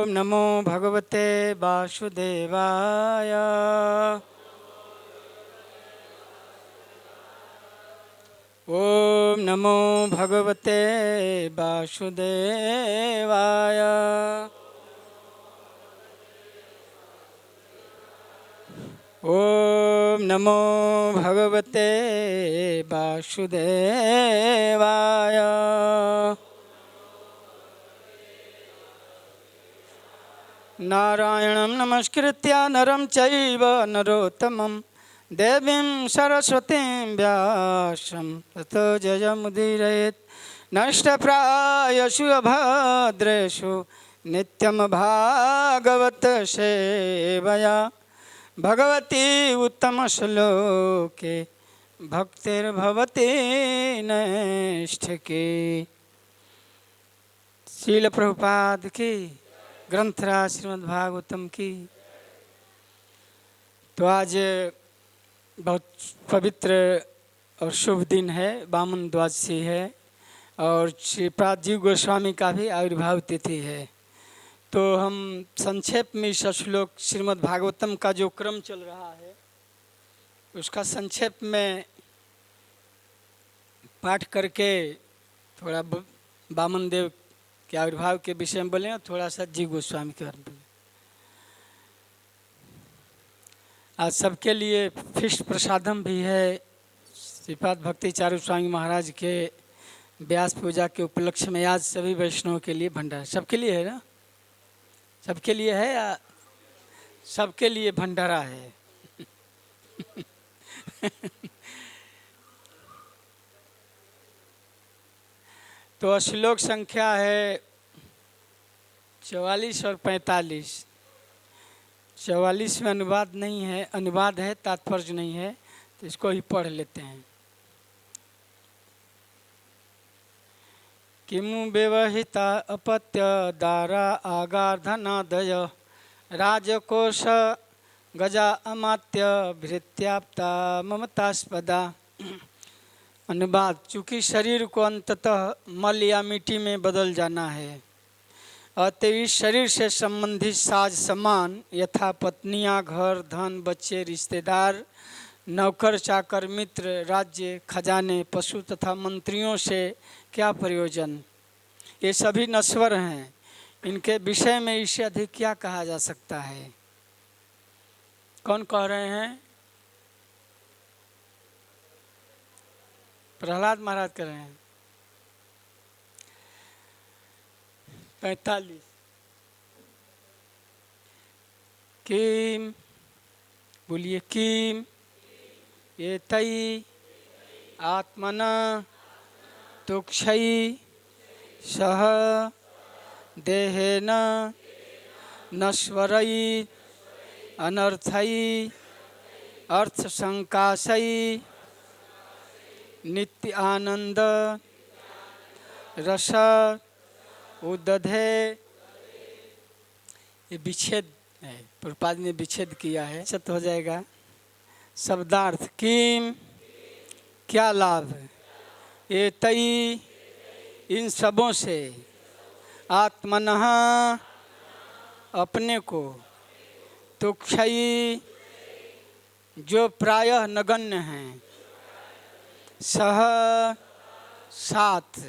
नमो भगवते वासुदेवाय। ओम नमो भगवते वासुदेवाय। ओम नमो भगवते वासुदेवाय। नारायणं नमस्कृत्य नरं चैव नरोत्तमं देवीं सरस्वतीं व्यासं ततो जयमुदीरयेत्। नष्टप्रायेषु अभद्रेषु नित्यं भागवत सेवया भगवती उत्तमश्लोके भक्तिर्भवती नैष्ठिकी। श्रील प्रभुपाद की, ग्रंथराज श्रीमद् भागवतम की। तो आज बहुत पवित्र और शुभ दिन है, वामन द्वादशी है और श्रीपाद जी गोस्वामी का भी आविर्भाव तिथि है। तो हम संक्षेप में इस श्लोक श्रीमद् भागवतम का जो क्रम चल रहा है उसका संक्षेप में पाठ करके थोड़ा वामन देव के आविर्भाव के विषय में बोले और थोड़ा सा जी गोस्वामी के बारे में बोले। आज सबके लिए फिष्ट प्रसादम भी है। श्रीपाद भक्ति चारू स्वामी महाराज के व्यास पूजा के उपलक्ष्य में आज सभी वैष्णवों के लिए भंडारा, सबके लिए है ना? सबके लिए है या सबके लिए भंडारा है? तो श्लोक संख्या है 44 और 45। 44 में अनुवाद नहीं है, अनुवाद है तात्पर्य नहीं है, तो इसको ही पढ़ लेते हैं। किमु व्यवहिता अपत्य दारा आगार्धनादय राजकोश गजा अमात्य भृत्याप्ता ममतास्पदा। अनुवाद: चूँकि शरीर को अंततः मल या मिट्टी में बदल जाना है, अतः इस शरीर से संबंधित साज सामान यथा पत्नियां, घर, धन, बच्चे, रिश्तेदार, नौकर चाकर, मित्र, राज्य, खजाने, पशु तथा मंत्रियों से क्या प्रयोजन? ये सभी नश्वर हैं। इनके विषय में इससे अधिक क्या कहा जा सकता है? कौन कह रहे हैं? प्रहलाद महाराज कर रहे हैं। 45। किम, बोलिए किम ये तई आत्मना तुक्षयी सह देहेन नश्वरयी अनर्थयी अर्थसंकाशयी नित्य आनंद रस उदधे। ये विच्छेद है, प्रभुपाद ने विच्छेद किया है, सत्य हो जाएगा। शब्दार्थ: किम, क्या लाभ? ये तई, इन सबों से, आत्मनः, अपने को, तुक्षयी, जो प्रायः नगण्य हैं, सह, साथ,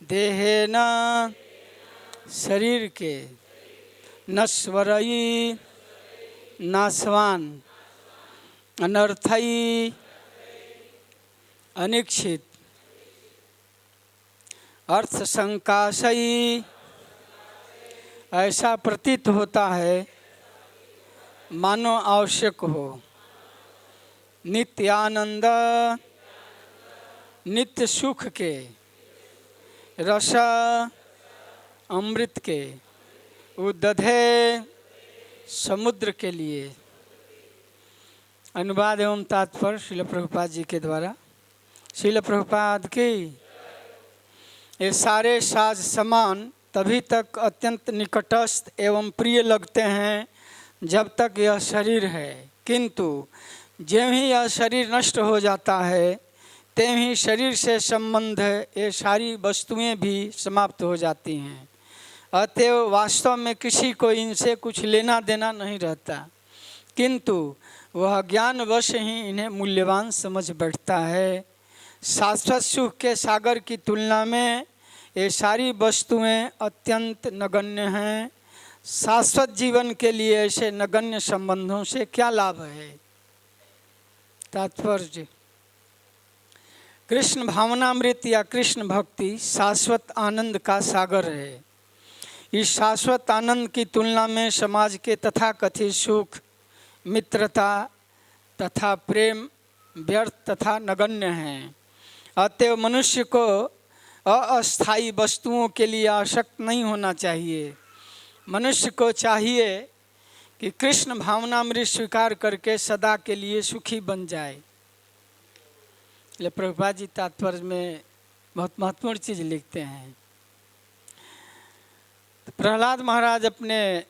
देहेन, शरीर के, नश्वरयी, नाशवान, अनर्थयी, अनिक्षित, अर्थ संकाशयी, ऐसा प्रतीत होता है मानो आवश्यक हो, नित्य आनंद, नित्य सुख के, रस, अमृत के, उदधे, समुद्र के लिए। अनुवाद एवं तात्पर्य श्रील प्रभुपाद जी के द्वारा। श्रील प्रभुपाद की। ये सारे साज सामान तभी तक अत्यंत निकटस्थ एवं प्रिय लगते हैं जब तक यह शरीर है, किंतु ज्यों ही यह शरीर नष्ट हो जाता है त्यों ही शरीर से संबंध ये सारी वस्तुएं भी समाप्त हो जाती हैं। अतएव वास्तव में किसी को इनसे कुछ लेना देना नहीं रहता, किंतु वह ज्ञानवश ही इन्हें मूल्यवान समझ बैठता है। शाश्वत सुख के सागर की तुलना में ये सारी वस्तुएं अत्यंत नगण्य हैं। शाश्वत जीवन के लिए ऐसे नगण्य संबंधों से क्या लाभ है। तात्पर्य, कृष्ण भावनामृत या कृष्ण भक्ति शाश्वत आनंद का सागर है। इस शाश्वत आनंद की तुलना में समाज के तथाकथित सुख, मित्रता तथा प्रेम व्यर्थ तथा नगण्य हैं। अतएव मनुष्य को अस्थायी वस्तुओं के लिए आसक्त नहीं होना चाहिए। मनुष्य को चाहिए कि कृष्ण भावनामृत स्वीकार करके सदा के लिए सुखी बन जाए। इसलिए प्रभुपाद जी तात्पर्य में बहुत महत्वपूर्ण चीज़ लिखते हैं। प्रहलाद महाराज अपने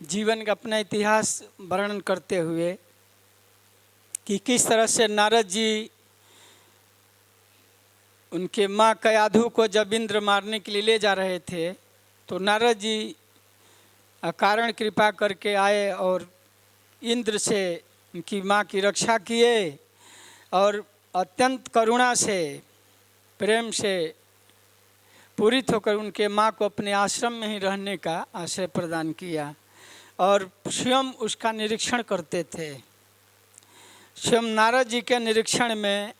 जीवन का अपना इतिहास वर्णन करते हुए कि किस तरह से नारद जी उनके माँ कयाधु को जब इंद्र मारने के लिए ले जा रहे थे, तो नारद जी अकारण कृपा करके आए और इंद्र से उनकी माँ की रक्षा किए और अत्यंत करुणा से, प्रेम से पूरित होकर उनके माँ को अपने आश्रम में ही रहने का आश्रय प्रदान किया और स्वयं उसका निरीक्षण करते थे। स्वयं नारद जी के निरीक्षण में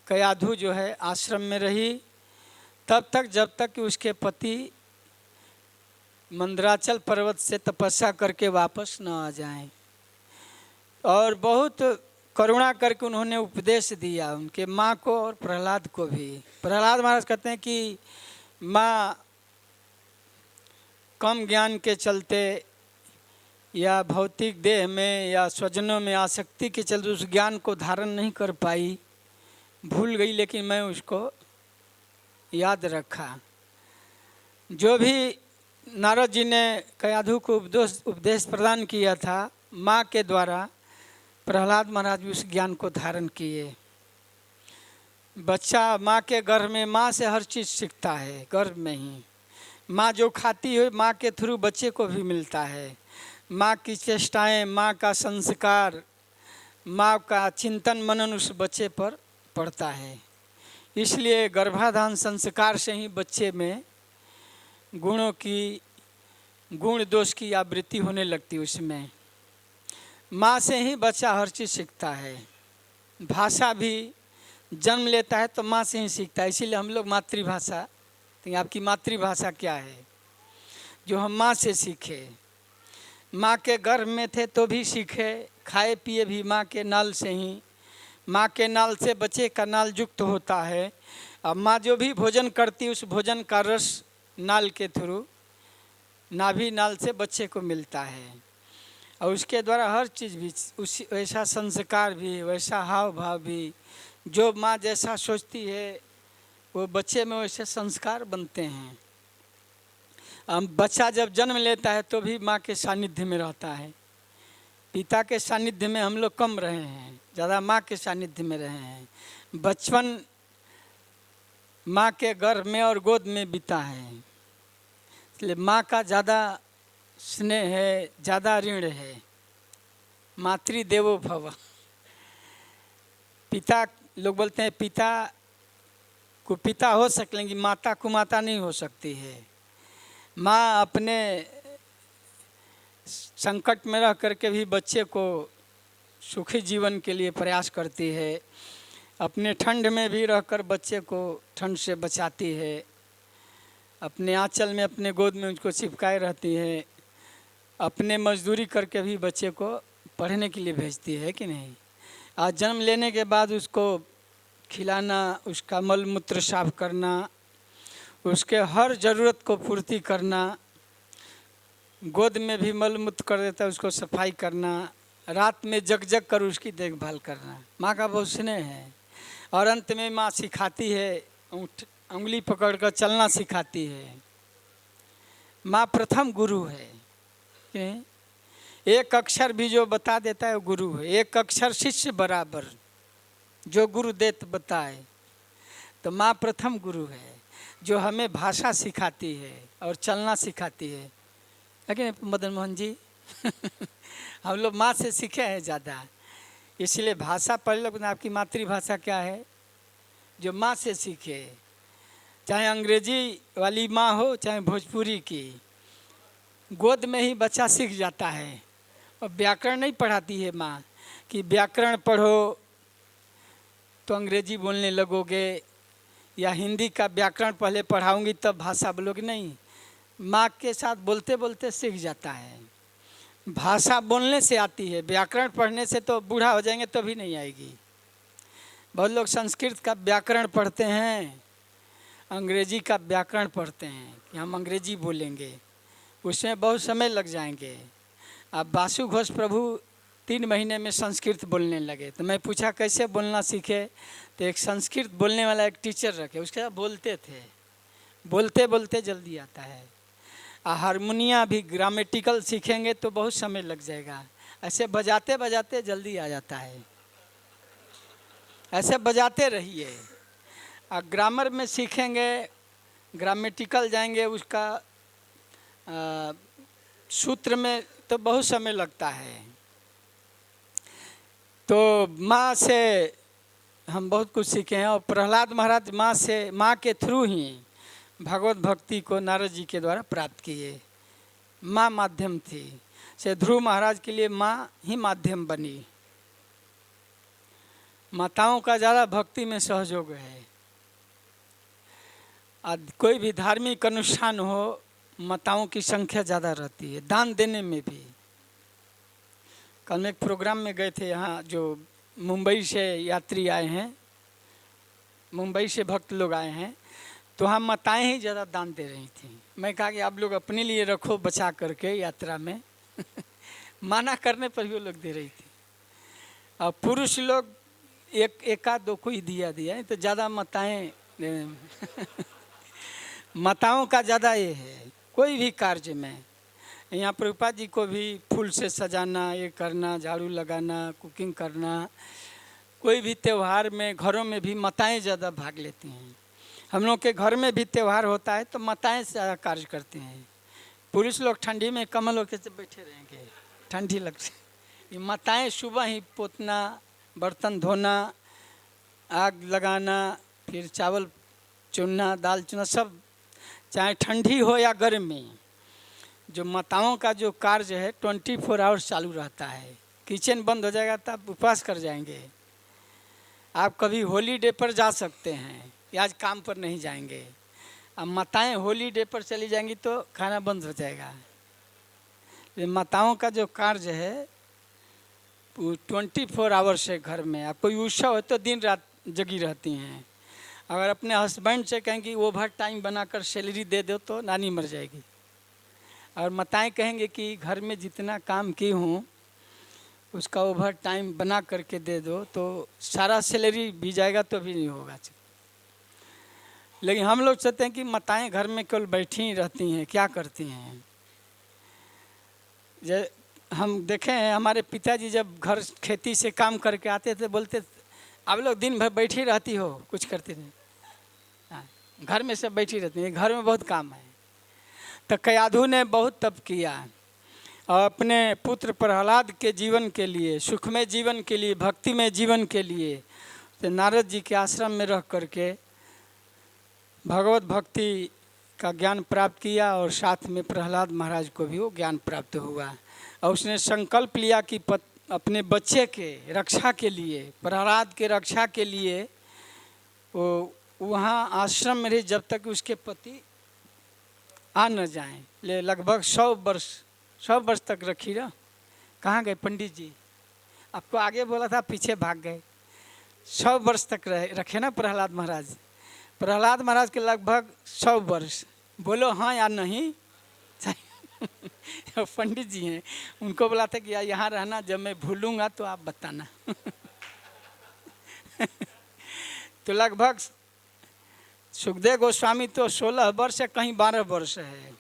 कयाधु जो है आश्रम में रही तब तक जब तक कि उसके पति मंदराचल पर्वत से तपस्या करके वापस न आ जाएं। और बहुत करुणा करके उन्होंने उपदेश दिया उनके माँ को और प्रहलाद को भी। प्रहलाद महाराज कहते हैं कि माँ कम ज्ञान के चलते या भौतिक देह में या स्वजनों में आसक्ति के चलते उस ज्ञान को धारण नहीं कर पाई, भूल गई, लेकिन मैं उसको याद रखा। जो भी नारद जी ने कयाधु को उपदेश प्रदान किया था माँ के द्वारा, प्रहलाद महाराज भी उस ज्ञान को धारण किए। बच्चा माँ के गर्भ में माँ से हर चीज़ सीखता है, गर्भ में ही। माँ जो खाती है माँ के थ्रू बच्चे को भी मिलता है। माँ की चेष्टाएं, माँ का संस्कार, माँ का चिंतन मनन उस बच्चे पर पड़ता है। इसलिए गर्भाधान संस्कार से ही बच्चे में गुण दोष की आवृत्ति होने लगती है। उसमें माँ से ही बच्चा हर चीज़ सीखता है। भाषा भी जन्म लेता है तो माँ से ही सीखता है। इसीलिए हम लोग मातृभाषा, तो आपकी मातृभाषा क्या है, जो हम माँ से सीखे। माँ के गर्भ में थे तो भी सीखे, खाए पिए भी माँ के नाल से ही। माँ के नाल से बच्चे का नाल युक्त होता है। अब माँ जो भी भोजन करती है उस भोजन का रस नाल के थ्रू, नाभि नाल से बच्चे को मिलता है। और उसके द्वारा हर चीज़ भी उसी वैसा संस्कार भी, वैसा हाव भाव भी, जो माँ जैसा सोचती है वो बच्चे में वैसे संस्कार बनते हैं। बच्चा जब जन्म लेता है तो भी माँ के सानिध्य में रहता है। पिता के सानिध्य में हम लोग कम रहे हैं, ज़्यादा माँ के सानिध्य में रहे हैं। बचपन माँ के गर्भ में और गोद में बीता है, इसलिए माँ का ज़्यादा स्नेह है, ज़्यादा ऋण है। मातृदेवो भव। पिता, लोग बोलते हैं पिता को पिता हो सकेंगे, माता को माता नहीं हो सकती है। माँ अपने संकट में रह करके भी बच्चे को सुखी जीवन के लिए प्रयास करती है। अपने ठंड में भी रहकर बच्चे को ठंड से बचाती है। अपने आंचल में, अपने गोद में उसको चिपकाए रहती है। अपने मजदूरी करके भी बच्चे को पढ़ने के लिए भेजती है कि नहीं। आज जन्म लेने के बाद उसको खिलाना, उसका मल मूत्र साफ करना, उसके हर ज़रूरत को पूर्ति करना, गोद में भी मल मूत्र कर देता है उसको सफाई करना, रात में जग जग कर उसकी देखभाल करना, माँ का बहुत स्नेह है। और अंत में माँ सिखाती है, उंगली पकड़कर चलना सिखाती है। माँ प्रथम गुरु है। एक अक्षर भी जो बता देता है वो गुरु है। एक अक्षर शिष्य बराबर, जो गुरु देत बताए, तो माँ प्रथम गुरु है। जो हमें भाषा सिखाती है और चलना सिखाती है। लेकिन मदन मोहन जी हम लोग माँ से सीखे हैं ज़्यादा, इसलिए भाषा पढ़ लो। आपकी मातृभाषा क्या है? जो माँ से सीखे, चाहे अंग्रेजी वाली माँ हो चाहे भोजपुरी की, गोद में ही बच्चा सीख जाता है। और व्याकरण नहीं पढ़ाती है माँ कि व्याकरण पढ़ो तो अंग्रेजी बोलने लगोगे, या हिंदी का व्याकरण पहले पढ़ाऊंगी तब भाषा बोलोगे। नहीं, माँ के साथ बोलते बोलते सीख जाता है। भाषा बोलने से आती है, व्याकरण पढ़ने से तो बूढ़ा हो जाएंगे तो भी नहीं आएगी। बहुत लोग संस्कृत का व्याकरण पढ़ते हैं, अंग्रेजी का व्याकरण पढ़ते हैं कि हम अंग्रेजी बोलेंगे, उसमें बहुत समय लग जाएंगे। अब वासु घोष प्रभु 3 महीने में संस्कृत बोलने लगे, तो मैं पूछा कैसे बोलना सीखे? तो एक संस्कृत बोलने वाला एक टीचर रखे, उसके साथ बोलते थे, बोलते बोलते जल्दी आता है। हारमोनिया भी ग्रामेटिकल सीखेंगे तो बहुत समय लग जाएगा, ऐसे बजाते बजाते जल्दी आ जाता है। ऐसे बजाते रहिए। ग्रामर में सीखेंगे, ग्रामेटिकल जाएंगे, उसका सूत्र में तो बहुत समय लगता है। तो माँ से हम बहुत कुछ सीखे हैं। और प्रहलाद महाराज माँ से, माँ के थ्रू ही भगवत भक्ति को नारद जी के द्वारा प्राप्त किए। माँ माध्यम थी। से ध्रुव महाराज के लिए माँ ही माध्यम बनी। माताओं का ज़्यादा भक्ति में सहयोग है। कोई भी धार्मिक अनुष्ठान हो, माताओं की संख्या ज़्यादा रहती है, दान देने में भी। कल एक प्रोग्राम में गए थे, यहाँ जो मुंबई से यात्री आए हैं, मुंबई से भक्त लोग आए हैं, तो वहाँ माताएं ही ज़्यादा दान दे रही थी। मैं कहा कि आप लोग अपने लिए रखो बचा करके यात्रा में माना करने पर भी वो लोग दे रही थी। और पुरुष लोग एक आध दो को ही दिया, तो ज़्यादा माताएं माताओं का ज़्यादा ये है। कोई भी कार्य में, यहाँ प्रभुपाद जी को भी फूल से सजाना, ये करना, झाड़ू लगाना, कुकिंग करना, कोई भी त्यौहार में घरों में भी माताएं ज़्यादा भाग लेती हैं। हम लोग के घर में भी त्यौहार होता है तो माताएं ज़्यादा कार्य करते हैं। पुरुष लोग ठंडी में कमल होकर से बैठे रहेंगे, ठंडी लगती। ये माताएं सुबह ही पोतना, बर्तन धोना, आग लगाना, फिर चावल चुनना, दाल चुनना, सब चाहे ठंडी हो या गर्मी। जो माताओं का जो कार्य है 24 आवर्स चालू रहता है। किचन बंद हो जाएगा तो आप उपवास कर जाएंगे। आप कभी हॉलीडे पर जा सकते हैं, या आज काम पर नहीं जाएंगे। अब माताएं हॉलीडे पर चली जाएंगी तो खाना बंद हो जाएगा। ये माताओं का जो कार्य है 24 आवर्स है घर में। अब कोई उत्सव है तो दिन रात जगी रहती हैं। अगर अपने हस्बैंड से कहेंगे ओवर टाइम बनाकर सैलरी दे दो तो नानी मर जाएगी। और माताएं कहेंगे कि घर में जितना काम की हूँ उसका ओवर टाइम बना करके दे दो, तो सारा सैलरी भी जाएगा तो भी नहीं होगा। लेकिन हम लोग चाहते हैं कि माताएं घर में केवल बैठी ही रहती हैं, क्या करती हैं। हम देखे हैं हमारे पिताजी जब घर खेती से काम करके आते थे, बोलते आप लोग दिन भर बैठी रहती हो, कुछ करती नहीं। हाँ, घर में सब बैठी रहती है, घर में बहुत काम है। तो कयाधु ने बहुत तप किया और अपने पुत्र प्रहलाद के जीवन के लिए, सुखमय जीवन के लिए, भक्तिमय जीवन के लिए तो नारद जी के आश्रम में रह करके भगवत भक्ति का ज्ञान प्राप्त किया। और साथ में प्रहलाद महाराज को भी वो ज्ञान प्राप्त हुआ। और उसने संकल्प लिया कि अपने बच्चे के रक्षा के लिए, प्रहलाद के रक्षा के लिए वो वहाँ आश्रम में रही जब तक उसके पति आ न जाएं। ले लगभग 100 वर्ष तक रखी ना। कहाँ गए पंडित जी? आपको आगे बोला था, पीछे भाग गए। 100 वर्ष तक रखे ना प्रहलाद महाराज। प्रहलाद महाराज के लगभग 100 वर्ष। बोलो हाँ या नहीं। पंडित जी हैं, उनको बोला था कि यहाँ रहना, जब मैं भूलूंगा तो आप बताना। तो लगभग सुखदेव गोस्वामी तो 16 वर्ष है, कहीं 12 वर्ष है।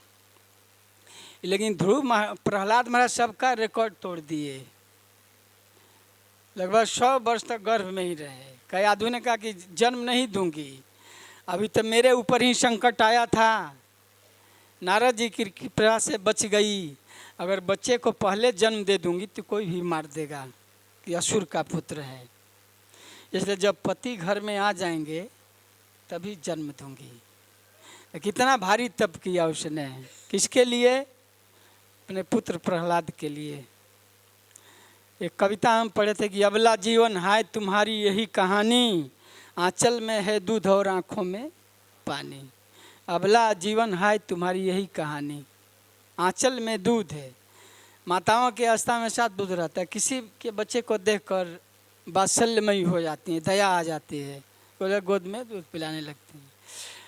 लेकिन प्रहलाद महाराज सबका रिकॉर्ड तोड़ दिए। लगभग 100 वर्ष तक गर्भ में ही रहे। कयाधु ने कहा कि जन्म नहीं दूंगी, अभी तो मेरे ऊपर ही संकट आया था, नारद जी की कृपा से बच गई। अगर बच्चे को पहले जन्म दे दूंगी तो कोई भी मार देगा कि असुर का पुत्र है, इसलिए जब पति घर में आ जाएंगे तभी जन्म दूंगी। कितना भारी तप किया उसने, किसके लिए? अपने पुत्र प्रहलाद के लिए। एक कविता हम पढ़े थे कि अबला जीवन है तुम्हारी यही कहानी, आंचल में है दूध और आँखों में पानी। अबला जीवन है तुम्हारी यही कहानी, आंचल में दूध है। माताओं के अवस्था में साथ दूध रहता है। किसी के बच्चे को देखकर वात्सल्यमयी हो जाती है, दया आ जाती है, बोले गोद में दूध पिलाने लगती हैं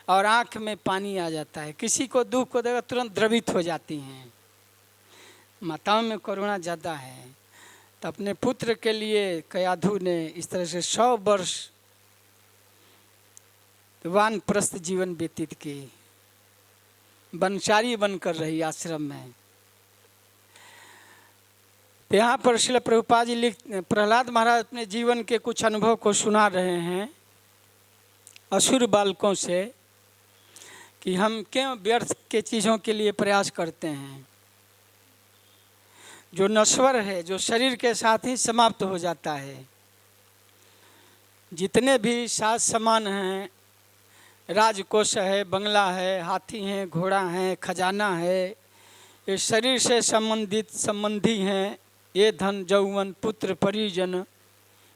और आँख में पानी आ जाता है। किसी को दुख को देखकर तुरंत द्रवित हो जाती हैं। माताओं में करुणा ज़्यादा है। तो अपने पुत्र के लिए कयाधु ने इस तरह से 100 वर्ष वानप्रस्थ जीवन व्यतीत की, वनचारी बनकर रही आश्रम में। तो यहाँ पर श्रील प्रभुपाद जी प्रहलाद महाराज अपने जीवन के कुछ अनुभव को सुना रहे हैं असुर बालकों से कि हम क्यों व्यर्थ के चीज़ों के लिए प्रयास करते हैं। जो नश्वर है, जो शरीर के साथ ही समाप्त हो जाता है। जितने भी साज सामान हैं, राजकोष है, बंगला है, हाथी हैं, घोड़ा है, खजाना है, ये शरीर से संबंधी हैं। ये धन जौवन पुत्र परिजन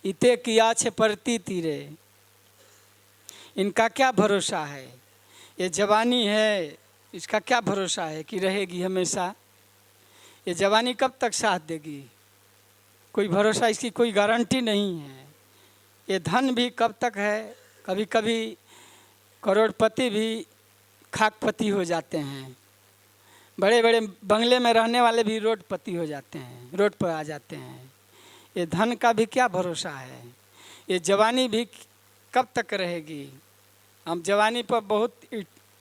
इते किया छे परती तीरे। इनका क्या भरोसा है? ये जवानी है, इसका क्या भरोसा है कि रहेगी हमेशा? ये जवानी कब तक साथ देगी? कोई भरोसा, इसकी कोई गारंटी नहीं है। ये धन भी कब तक है? कभी कभी करोड़पति भी खाकपति हो जाते हैं। बड़े बड़े बंगले में रहने वाले भी रोडपति हो जाते हैं, रोड पर आ जाते हैं। ये धन का भी क्या भरोसा है? ये जवानी भी कब तक रहेगी? हम जवानी पर बहुत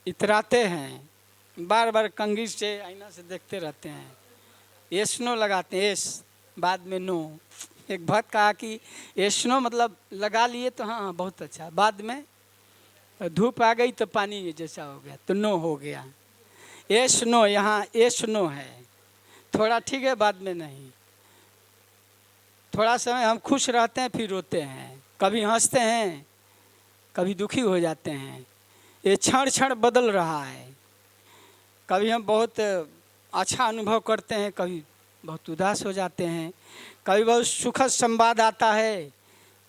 इतराते हैं, बार बार कंघी से आईना से देखते रहते हैं, एस नो लगाते हैं, एस बाद में नो। एक भक्त कहा कि एस नो मतलब लगा लिए तो हाँ बहुत अच्छा, बाद में धूप आ गई तो पानी जैसा हो गया तो नो हो गया। एस नो, यहाँ एस नो है, थोड़ा ठीक है बाद में नहीं। थोड़ा समय हम खुश रहते हैं फिर रोते हैं, कभी हंसते हैं कभी दुखी हो जाते हैं। ये क्षण क्षण बदल रहा है। कभी हम बहुत अच्छा अनुभव करते हैं, कभी बहुत उदास हो जाते हैं, कभी बहुत सुखद संवाद आता है,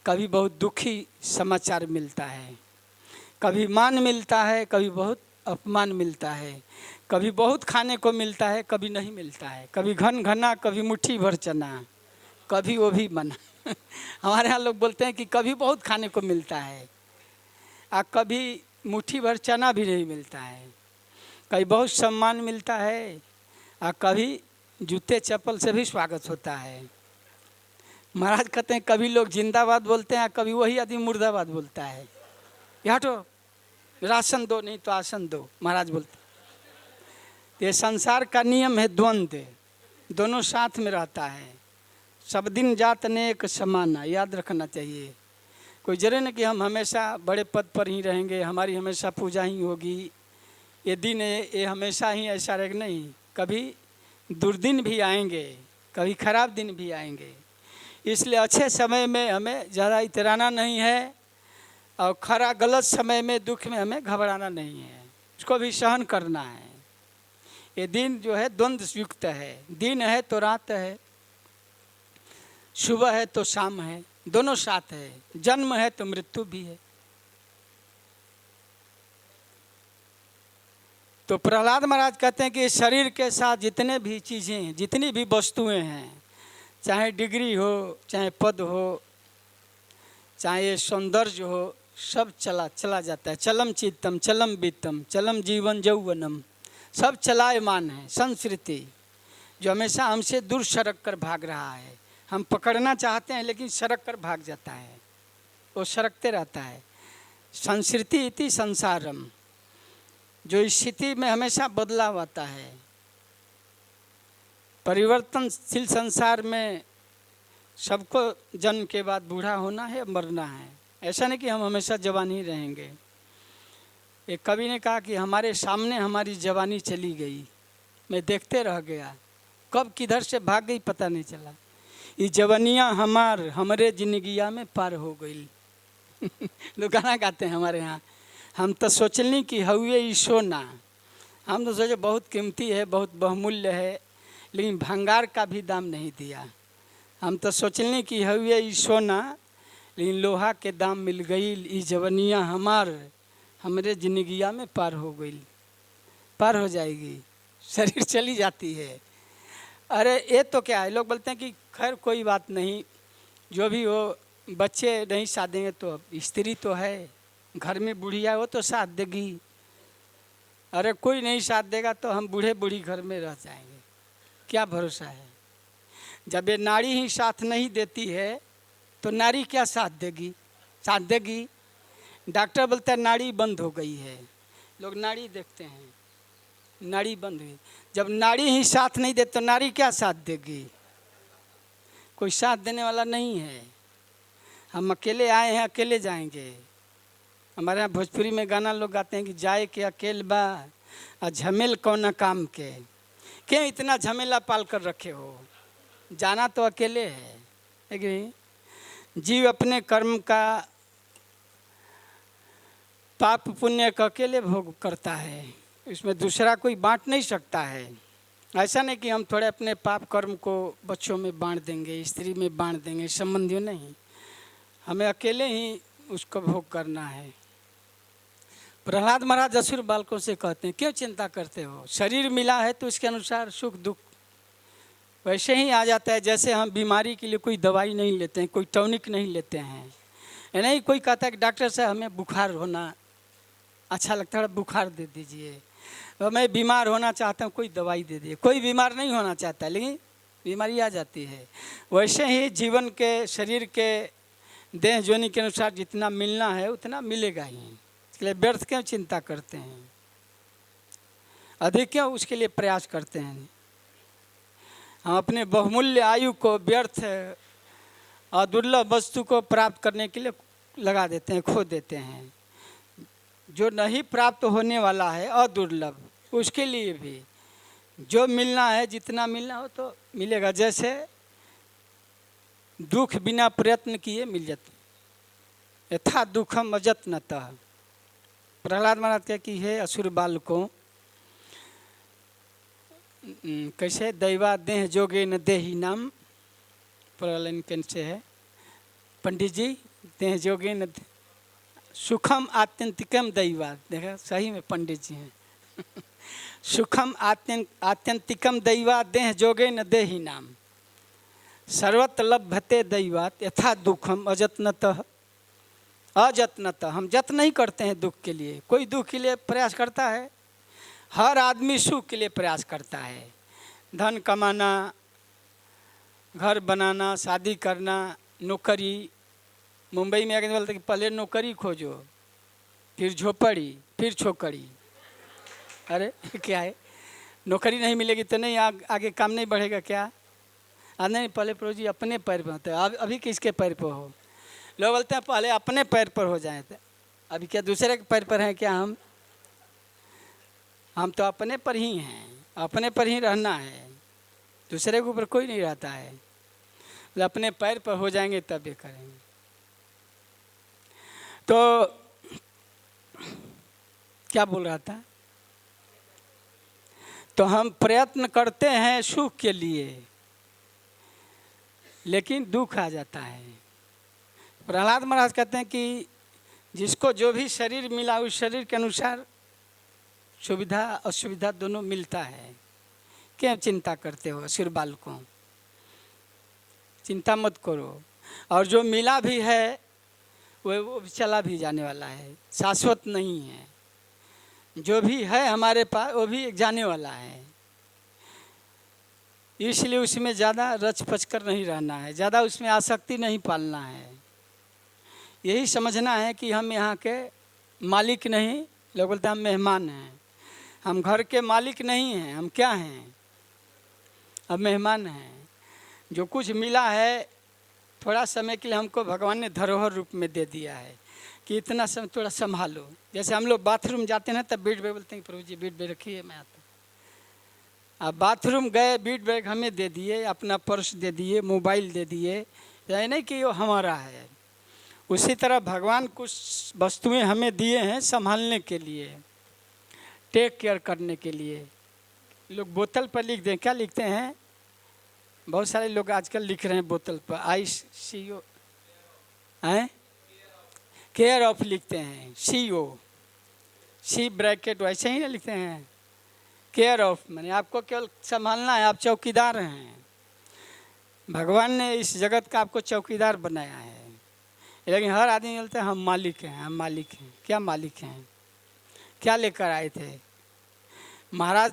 कभी बहुत दुखी समाचार मिलता है, कभी मान मिलता है, कभी बहुत अपमान मिलता है, कभी बहुत खाने को मिलता है, कभी नहीं मिलता है, कभी घन घना, कभी मुट्ठी भर चना, कभी वो भी मना। हमारे यहाँ लोग बोलते हैं कि कभी बहुत खाने को मिलता है और कभी मुट्ठी भर चना भी नहीं मिलता है, कभी बहुत सम्मान मिलता है और कभी जूते चप्पल से भी स्वागत होता है। महाराज कहते हैं कभी लोग जिंदाबाद बोलते हैं, कभी वही आदमी मुर्दाबाद बोलता है। यहाँ तो राशन दो नहीं तो आसन दो, महाराज बोलते। ये संसार का नियम है, द्वंद्व, दोनों साथ में रहता है। सब दिन जात नेक समाना, याद रखना चाहिए। कोई जरूरी नहीं कि हम हमेशा बड़े पद पर ही रहेंगे, हमारी हमेशा पूजा ही होगी, ये दिन ये हमेशा ही ऐसा रहेगा, नहीं। कभी दुर्दिन भी आएंगे, कभी खराब दिन भी आएंगे। इसलिए अच्छे समय में हमें ज़्यादा इतराना नहीं है और गलत समय में दुख में हमें घबराना नहीं है, उसको भी सहन करना है। ये दिन जो है द्वंद्व युक्त है, दिन है तो रात है, सुबह है तो शाम है, दोनों साथ है, जन्म है तो मृत्यु भी है। तो प्रहलाद महाराज कहते हैं कि शरीर के साथ जितने भी चीज़ें हैं, जितनी भी वस्तुएं हैं, चाहे डिग्री हो, चाहे पद हो, चाहे सौंदर्य हो, सब चला जाता है। चलम चित्तम चलम वित्तम चलम जीवन यौवनम, सब चलायमान है। संस्कृति जो हमेशा हमसे दूर सरक कर भाग रहा है, हम पकड़ना चाहते हैं लेकिन सरक कर भाग जाता है, वो सरकते रहता है। संस्कृति इति संसारम, जो स्थिति में हमेशा बदलाव आता है। परिवर्तनशील संसार में सबको जन्म के बाद बूढ़ा होना है, मरना है। ऐसा नहीं कि हम हमेशा जवान ही रहेंगे। एक कवि ने कहा कि हमारे सामने हमारी जवानी चली गई, मैं देखते रह गया, कब किधर से भाग गई पता नहीं चला। ये जवानियाँ हमारे जिंदगिया में पार हो गई। लोग गाना गाते हैं हमारे यहाँ। हम तो सोचली कि हुए ई सोना, हम तो सोचे बहुत कीमती है, बहुत बहुमूल्य है, लेकिन भंगार का भी दाम नहीं दिया। हम तो सोचली कि हुए ई सोना, लेकिन लोहा के दाम मिल गई। ई जवानियाँ हमारे जिंदगिया में पार हो गई, पार हो जाएगी, शरीर चली जाती है। अरे ये तो क्या है, लोग बोलते हैं कि खैर कोई बात नहीं, जो भी हो, बच्चे नहीं साथ देंगे तो स्त्री तो है, घर में बुढ़िया है वो तो साथ देगी। अरे कोई नहीं साथ देगा तो हम बूढ़े बूढ़ी घर में रह जाएंगे, क्या भरोसा है। जब ये नारी ही साथ नहीं देती है तो नारी क्या साथ देगी, साथ देगी। डॉक्टर बोलता है नाड़ी बंद हो गई है, लोग नाड़ी देखते हैं, नाड़ी बंद हुई। जब नाड़ी ही साथ नहीं दे तो नारी क्या साथ देगी, कोई साथ देने वाला नहीं है। हम अकेले आए हैं, अकेले जाएंगे। हमारे यहाँ भोजपुरी में गाना लोग गाते हैं कि जाए के अकेले बा और झमेल कौन काम के, क्यों इतना झमेला पाल कर रखे हो, जाना तो अकेले है कि जीव अपने कर्म का पाप पुण्य का अकेले भोग करता है, इसमें दूसरा कोई बांट नहीं सकता है। ऐसा नहीं कि हम थोड़े अपने पाप कर्म को बच्चों में बांट देंगे, स्त्री में बांट देंगे, संबंधियों नहीं, हमें अकेले ही उसको भोग करना है। प्रहलाद महाराज असुर बालकों से कहते हैं क्यों चिंता करते हो, शरीर मिला है तो इसके अनुसार सुख दुख वैसे ही आ जाता है। जैसे हम बीमारी के लिए कोई दवाई नहीं लेते हैं, कोई टॉनिक नहीं लेते हैं, नहीं कोई कहता है कि डॉक्टर साहब हमें बुखार होना अच्छा लगता है, बुखार दे दीजिए, तो मैं बीमार होना चाहता हूँ कोई दवाई दे दीजिए। कोई बीमार नहीं होना चाहता लेकिन बीमारी आ जाती है। वैसे ही जीवन के शरीर के देह जोनी के अनुसार जितना मिलना है उतना मिलेगा ही, इसलिए व्यर्थ क्यों चिंता करते हैं, अधिक क्यों उसके लिए प्रयास करते हैं। हम अपने बहुमूल्य आयु को व्यर्थ और दुर्लभ वस्तु को प्राप्त करने के लिए लगा देते हैं, खो देते हैं। जो नहीं प्राप्त होने वाला है और दुर्लभ, उसके लिए भी जो मिलना है, जितना मिलना हो तो मिलेगा। जैसे दुख बिना प्रयत्न किए मिल जाते, यथा दुखम अजत्नतः। प्रहलाद महाराज क्या कि है असुर बालकों, कैसे दैवा देह जोगे न देही नाम, प्रलयन कैसे है पंडित जी, देह जोगे न सुखम आत्यंतिकम दैवा, देखा सही में पंडित जी हैं। सुखम आत्यंतिकम दैवा देह जोगे न देही नाम, सर्वत्र लभते दैवात यथा दुखम अजत्नतः। अजत्नतः हम जत्न नहीं करते हैं दुख के लिए, कोई दुख के लिए प्रयास करता है, हर आदमी सुख के लिए प्रयास करता है। धन कमाना, घर बनाना, शादी करना, नौकरी। मुंबई में आके बोलते कि पहले नौकरी खोजो, फिर झोपड़ी, फिर छोकरी। अरे क्या है, नौकरी नहीं मिलेगी तो नहीं आगे काम नहीं बढ़ेगा क्या। नहीं, पहले प्रभु जी अपने पैर पर होते हैं। अभी किसके पैर पर हो, लोग बोलते हैं पहले अपने पैर पर हो जाए। अभी क्या दूसरे के पैर पर हैं क्या हम तो अपने पर ही हैं, अपने पर ही रहना है, दूसरे के ऊपर कोई नहीं रहता है। अपने पैर पर हो जाएंगे तब ये करेंगे। तो क्या बोल रहा था, तो हम प्रयत्न करते हैं सुख के लिए लेकिन दुख आ जाता है। प्रहलाद महाराज कहते हैं कि जिसको जो भी शरीर मिला उस शरीर के अनुसार सुविधा असुविधा दोनों मिलता है, क्या चिंता करते हो असुर बालकों, चिंता मत करो। और जो मिला भी है वो चला भी जाने वाला है, शाश्वत नहीं है। जो भी है हमारे पास वो भी जाने वाला है, इसलिए उसमें ज़्यादा रच पच कर नहीं रहना है, ज़्यादा उसमें आसक्ति नहीं पालना है। यही समझना है कि हम यहाँ के मालिक नहीं, लोग बोलते हैं हम मेहमान हैं। हम घर के मालिक नहीं हैं, हम क्या हैं, अब मेहमान हैं। जो कुछ मिला है थोड़ा समय के लिए हमको भगवान ने धरोहर रूप में दे दिया है, कि इतना समय थोड़ा संभालो। जैसे हम लोग बाथरूम जाते हैं तब बीट बैग बोलते हैं प्रभु जी बीट बैग रखिए मैं आता हूँ। अब बाथरूम गए, बीट बैग हमें दे दिए, अपना पर्स दे दिए, मोबाइल दे दिए, यह नहीं कि वो हमारा है। उसी तरह भगवान कुछ वस्तुएं हमें दिए हैं संभालने के लिए, टेक केयर करने के लिए। लोग बोतल पर लिख दें, क्या लिखते हैं, बहुत सारे लोग आजकल लिख रहे हैं बोतल पर ICO हैं, केयर ऑफ लिखते हैं, CO सी ब्रैकेट वैसे ही ना लिखते हैं, केयर ऑफ माने आपको केवल संभालना है, आप चौकीदार हैं। भगवान ने इस जगत का आपको चौकीदार बनाया है, लेकिन हर आदमी बोलते हैं हम मालिक हैं, हम मालिक हैं। क्या मालिक हैं? क्या लेकर आए थे? महाराज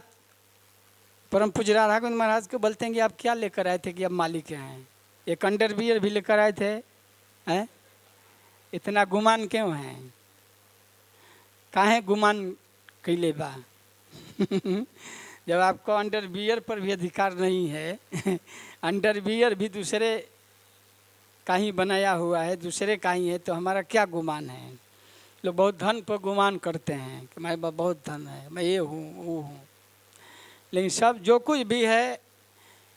परम पूज्य राधा गोविंद महाराज को बोलते हैं कि आप क्या लेकर आए थे कि आप मालिक हैं? एक अंडरवियर भी लेकर आए थे हैं? इतना गुमान क्यों है? काहे गुमान कैले बा? जब आपको अंडरवियर पर भी अधिकार नहीं है, अंडरवियर भी दूसरे का ही बनाया हुआ है, दूसरे का ही है, तो हमारा क्या गुमान है? लोग बहुत धन पर गुमान करते हैं कि मैं बहुत धन है, मैं ये हूँ वो हूँ, लेकिन सब जो कुछ भी है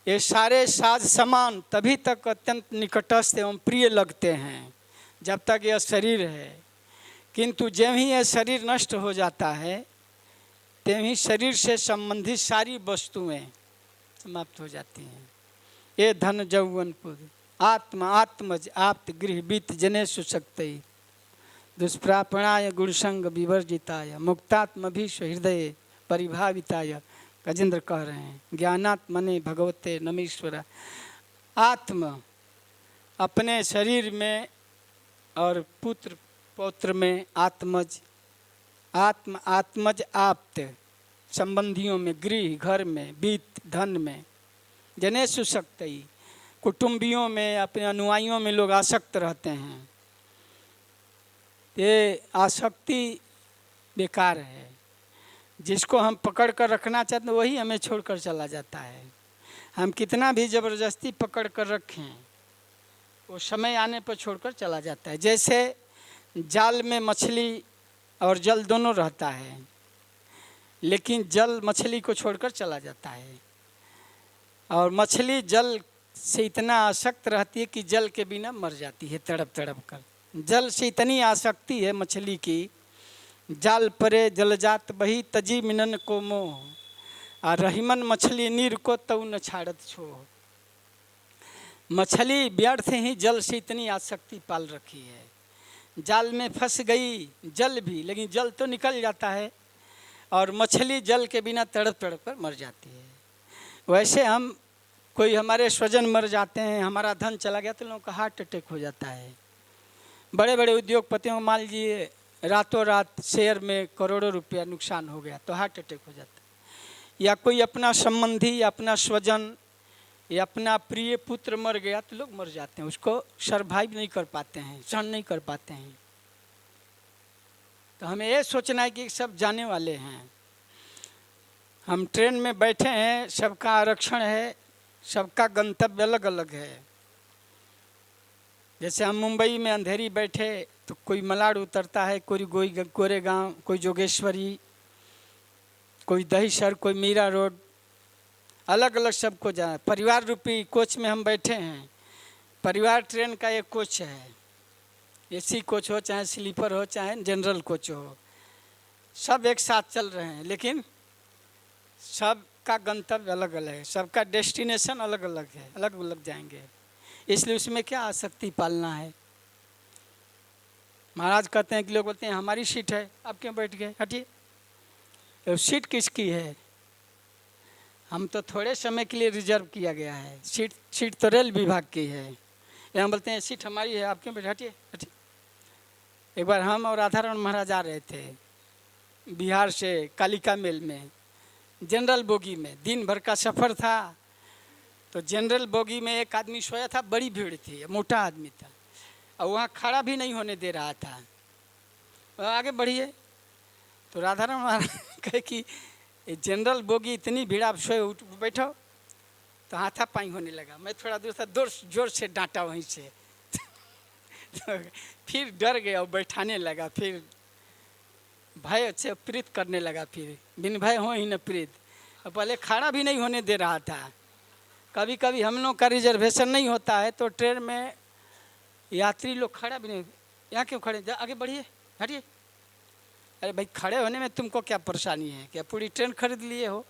ये सारे साज समान तभी तक अत्यंत निकटस्थ एवं प्रिय लगते हैं जब तक यह शरीर है। किंतु जब ही यह शरीर नष्ट हो जाता है तब ही शरीर से संबंधित सारी वस्तुएं समाप्त हो जाती हैं। ये धन जौवन पुद आत्मा आत्मज आप्त गृह बीत जने सुशक्ति दुष्प्रापणाय गुणसंग विवर्जिताय मुक्तात्म भी हृदय परिभाविताय। गजेंद्र कह रहे हैं ज्ञानात्मने भगवते नमीश्वर। आत्म अपने शरीर में और पुत्र पौत्र में आत्मज, आत्म आत्मज आप्त संबंधियों में, गृह घर में, बीत धन में, जने सुशक्ति कुटुंबियों में, अपने अनुयायियों में लोग आसक्त रहते हैं। ये आसक्ति बेकार है। जिसको हम पकड़ कर रखना चाहते हैं वही हमें छोड़कर चला जाता है। हम कितना भी ज़बरदस्ती पकड़ कर रखें वो समय आने पर छोड़कर चला जाता है। जैसे जाल में मछली और जल दोनों रहता है, लेकिन जल मछली को छोड़कर चला जाता है, और मछली जल से इतना आसक्त रहती है कि जल के बिना मर जाती है तड़प तड़प कर। जल से इतनी आसक्ति है मछली की, जाल परे जलजात बही तजी मिनन को मोह, और रहीमन मछली नीर को तऊ न छाड़त छो। मछली व्यर्थ ही जल से इतनी आसक्ति पाल रखी है, जाल में फंस गई जल भी, लेकिन जल तो निकल जाता है, और मछली जल के बिना तड़प तड़प कर मर जाती है। वैसे हम कोई हमारे स्वजन मर जाते हैं, हमारा धन चला गया तो लोगों का हार्ट अटैक हो जाता है। बड़े बड़े उद्योगपतियों को मान लीजिए रातों रात शेयर में करोड़ों रुपया नुकसान हो गया तो हार्ट अटैक हो जाता है। या कोई अपना संबंधी या अपना स्वजन या अपना प्रिय पुत्र मर गया तो लोग मर जाते हैं, उसको सर्वाइव नहीं कर पाते हैं, सहन नहीं कर पाते हैं। तो हमें ये सोचना है कि सब जाने वाले हैं। हम ट्रेन में बैठे हैं, सबका आरक्षण है, सबका गंतव्य अलग अलग है। जैसे हम मुंबई में अंधेरी बैठे तो कोई मलाड उतरता है, कोई गोरेगांव, कोई जोगेश्वरी, कोई दहीसर, कोई मीरा रोड, अलग अलग सबको जाना। परिवार रूपी कोच में हम बैठे हैं। परिवार ट्रेन का एक कोच है, AC कोच हो चाहे स्लीपर हो चाहे जनरल कोच हो, सब एक साथ चल रहे हैं, लेकिन सबका गंतव्य अलग अलग है, सबका डेस्टिनेशन अलग अलग है, अलग अलग जाएंगे। इसलिए उसमें क्या आसक्ति पालना है। महाराज कहते हैं कि लोग बोलते हैं हमारी सीट है, आप क्यों बैठ गए, हटिए। तो सीट किसकी है? हम तो थोड़े समय के लिए रिजर्व किया गया है। सीट तो रेल विभाग की है। यहाँ बोलते हैं सीट हमारी है, आप क्यों बैठे, हटिए हटिए। एक बार हम और राधारमण महाराज आ रहे थे बिहार से कालिका मेल में, जनरल बोगी में, दिन भर का सफ़र था। तो जनरल बोगी में एक आदमी सोया था, बड़ी भीड़ थी, मोटा आदमी था, और वहाँ खड़ा भी नहीं होने दे रहा था। आगे बढ़िए तो राधारमण महाराज कहे कि जनरल बोगी इतनी भीड़, आप सोए उठ बैठो। तो हाथापाई होने लगा। मैं थोड़ा दूर था, जोर से डांटा वहीं से तो फिर डर गया और बैठाने लगा, फिर भय से प्रीत करने लगा, फिर बिन भय हो ही न प्रीत। और पहले खड़ा भी नहीं होने दे रहा था। कभी कभी हम लोग का रिजर्वेशन नहीं होता है तो ट्रेन में यात्री लोग खड़ा भी नहीं, यहाँ क्यों खड़े, आगे बढ़िए, हटिए। अरे भाई, खड़े होने में तुमको क्या परेशानी है? क्या पूरी ट्रेन खरीद लिए हो?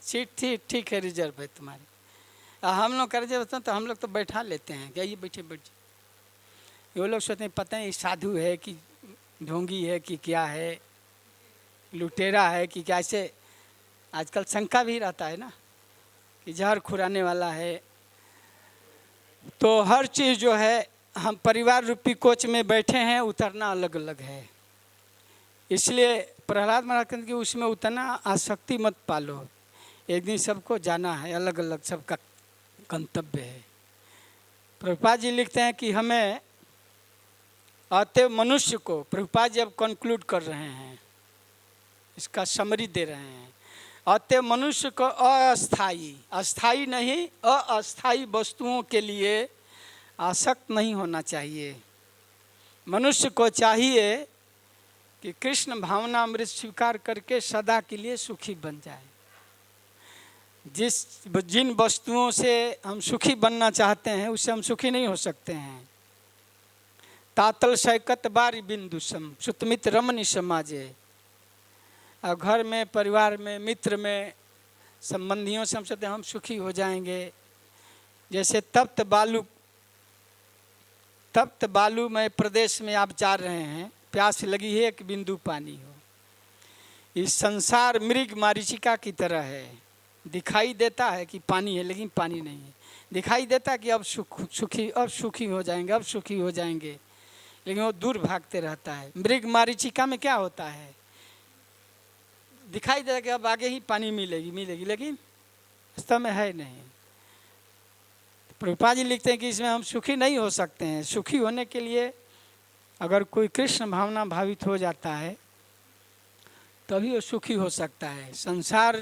सीट थी, ठीक है, रिजर्व है तुम्हारी। हम लोग का रिजर्वेशन तो हम लोग तो बैठा लेते हैं, क्या ये बैठे बैठे। वो लोग सोचते हैं पता नहीं साधु है कि ढोंगी है कि क्या है, लुटेरा है कि क्या। ऐसे आजकल शंका भी रहता है ना कि जहर खुराने वाला है। तो हर चीज़ जो है, हम परिवार रूपी कोच में बैठे हैं, उतरना अलग अलग है। इसलिए प्रहलाद महाराज कहते कि उसमें उतना आसक्ति मत पालो, एक दिन सबको जाना है, अलग अलग सबका गंतव्य है। प्रभुपाद जी लिखते हैं कि हमें अतएव मनुष्य को, प्रभुपाद जी अब कंक्लूड कर रहे हैं, इसका समरी दे रहे हैं, अतएव मनुष्य को अस्थाई, अस्थाई नहीं अस्थाई वस्तुओं के लिए आसक्त नहीं होना चाहिए। मनुष्य को चाहिए कि कृष्ण भावनामृत स्वीकार करके सदा के लिए सुखी बन जाए। जिन वस्तुओं से हम सुखी बनना चाहते हैं उससे हम सुखी नहीं हो सकते हैं। तातल सैकत बारी बिंदु सम सुतमित रमनी समाजे। और घर में, परिवार में, मित्र में, संबंधियों से हम सोचते हैं हम सुखी हो जाएंगे। जैसे तप्त बालू में प्रदेश में आप जा रहे हैं, प्यास लगी है, एक बिंदु पानी हो। इस संसार मृग मारीचिका की तरह है, दिखाई देता है कि पानी है लेकिन पानी नहीं है। दिखाई देता है कि अब सुखी हो जाएंगे, अब सुखी हो जाएंगे, लेकिन वो दूर भागते रहता है। मृग मारीचिका में क्या होता है, दिखाई देता है कि अब आगे ही पानी मिलेगी, लेकिन वास्तव में है नहीं। प्रभुपाद जी लिखते हैं कि इसमें हम सुखी नहीं हो सकते हैं। सुखी होने के लिए अगर कोई कृष्ण भावना भावित हो जाता है तभी वो सुखी हो सकता है। संसार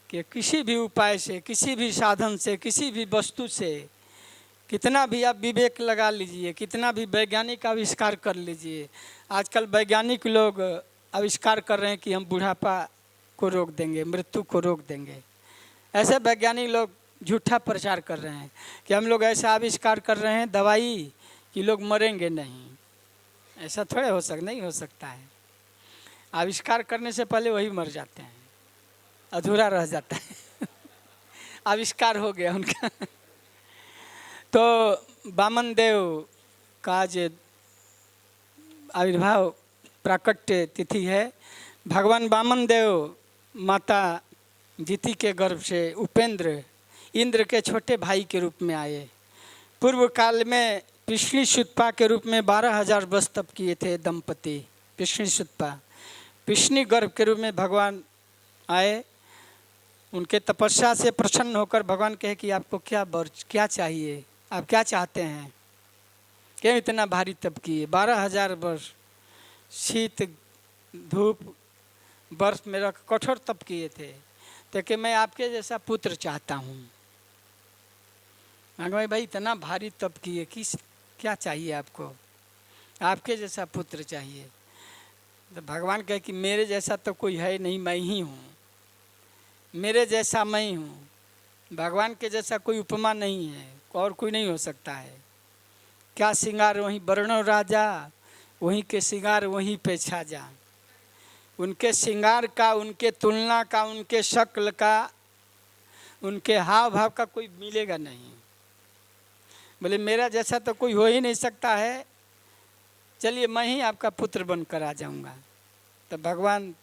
के किसी भी उपाय से, किसी भी साधन से, किसी भी वस्तु से, कितना भी आप विवेक लगा लीजिए, कितना भी वैज्ञानिक आविष्कार कर लीजिए। आजकल वैज्ञानिक लोग आविष्कार कर रहे हैं कि हम बुढ़ापा को रोक देंगे, मृत्यु को रोक देंगे। ऐसे वैज्ञानिक लोग झूठा प्रचार कर रहे हैं कि हम लोग ऐसा आविष्कार कर रहे हैं दवाई कि लोग मरेंगे नहीं। ऐसा थोड़े नहीं हो सकता है। आविष्कार करने से पहले वही मर जाते हैं, अधूरा रह जाता है आविष्कार हो गया उनका तो वामन देव का जो आविर्भाव प्राकट्य तिथि है, भगवान वामन देव माता जीति के गर्भ से उपेंद्र, इंद्र के छोटे भाई के रूप में आए। पूर्व काल में पिष्णी सुतपा के रूप में 12,000 वर्ष तप किए थे दंपति। पिष्णी सुतपा, पिष्णी गर्भ के रूप में भगवान आए। उनके तपस्या से प्रसन्न होकर भगवान कहे कि आपको क्या चाहिए, आप क्या चाहते हैं, क्यों इतना भारी तप किए? 12,000 वर्ष शीत धूप बर्फ में रख कठोर तप किए थे। तो कि मैं आपके जैसा पुत्र चाहता हूँ। भाई इतना भारी तप किए, क्या चाहिए आपको? आपके जैसा पुत्र चाहिए। तो भगवान कहे कि मेरे जैसा तो कोई है नहीं, मैं ही हूँ, मेरे जैसा मैं ही हूँ। भगवान के जैसा कोई उपमा नहीं है, और कोई नहीं हो सकता है। क्या श्रृंगार वहीं वर्णो राजा, वहीं के श्रृंगार वहीं पे छा जा। उनके श्रृंगार का, उनके तुलना का, उनके शक्ल का, उनके हाव भाव का कोई मिलेगा नहीं। बोले मेरा जैसा तो कोई हो ही नहीं सकता है, चलिए मैं ही आपका पुत्र बनकर आ जाऊंगा। तो भगवान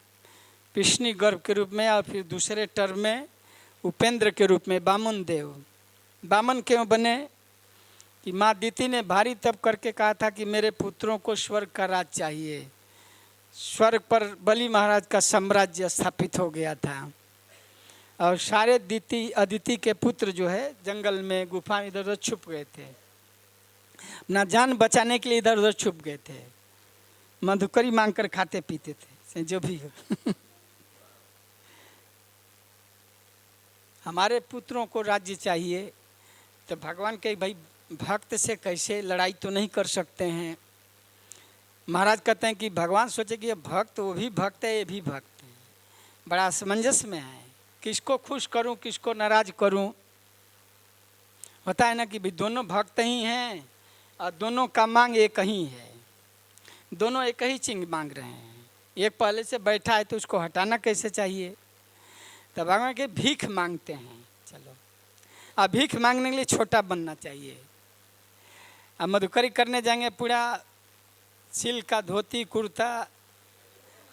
पिष्णी गर्भ के रूप में और फिर दूसरे टर्म में उपेंद्र के रूप में वामन देव। वामन क्यों बने कि माँ दीति ने भारी तप करके कहा था कि मेरे पुत्रों को स्वर्ग का राज चाहिए। स्वर्ग पर बलि महाराज का साम्राज्य स्थापित हो गया था और सारे अदिति के पुत्र जो है जंगल में, गुफा में इधर उधर छुप गए थे। अपना जान बचाने के लिए इधर उधर छुप गए थे, मधुकरी मांग कर खाते पीते थे, जो भी हो हमारे पुत्रों को राज्य चाहिए। तो भगवान कहे भाई भक्त से कैसे लड़ाई तो नहीं कर सकते हैं। महाराज कहते हैं कि भगवान सोचे कि ये भक्त वो भी भक्त है, ये भी भक्त है, बड़ा असमंजस में है, किसको खुश करूं किसको नाराज करूं। होता है ना कि भी दोनों भक्त ही हैं और दोनों का मांग एक ही है, दोनों एक ही चीज मांग रहे हैं। एक पहले से बैठा है तो उसको हटाना कैसे चाहिए, तो भगवान के भीख मांगते हैं। चलो, अब भीख मांगने के लिए छोटा बनना चाहिए। अब मधुकरी करने जाएंगे, पूरा सिल्क का धोती कुर्ता,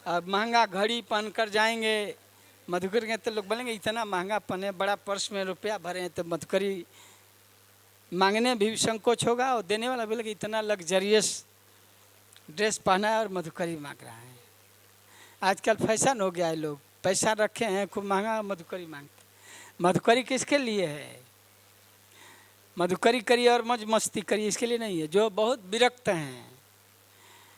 अब महंगा घड़ी पहन कर जाएंगे मधुकरी के, तो लोग बोलेंगे इतना महंगा पहने, बड़ा पर्स में रुपया भरे हैं, तो मधुकरी मांगने भी संकोच होगा, और देने वाला बोलेगा इतना लग्जरियस ड्रेस पहना है और मधुकरी मांग रहा है। आजकल फैशन हो गया है, लोग पैसा रखे हैं खूब महंगा मधुकरी मांगते। मधुकरी किसके लिए है? मधुकरी करिए और मौज मस्ती करिए, इसके लिए नहीं है। जो बहुत विरक्त हैं,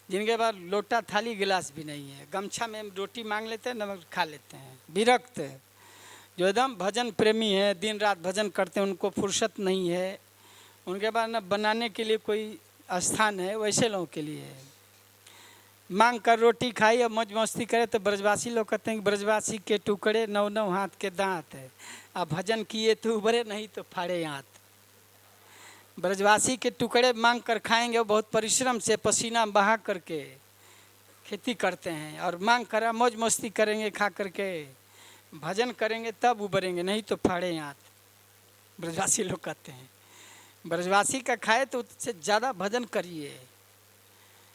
जिनके पास लोटा थाली गिलास भी नहीं है, गमछा में रोटी मांग लेते हैं, नमक खा लेते हैं, विरक्त। जो एकदम भजन प्रेमी है, दिन रात भजन करते हैं, उनको फुर्सत नहीं है, उनके पास न बनाने के लिए कोई स्थान है, वैसे लोगों के लिए है। मांग कर रोटी खाई और मौज मस्ती करे। तो ब्रजवासी लोग कहते हैं कि ब्रजवासी के टुकड़े 9-9 हाथ के दांत है, अब भजन किए तो उभरे नहीं तो फाड़े हाथ। ब्रजवासी के टुकड़े मांग कर खाएंगे, वो बहुत परिश्रम से पसीना बहा करके खेती करते हैं, और मांग कर मौज मस्ती करेंगे, खा करके भजन करेंगे तब उभरेंगे, नहीं तो फाड़े हाथ, ब्रजवासी लोग कहते हैं। ब्रजवासी का खाए तो उससे ज़्यादा भजन करिए,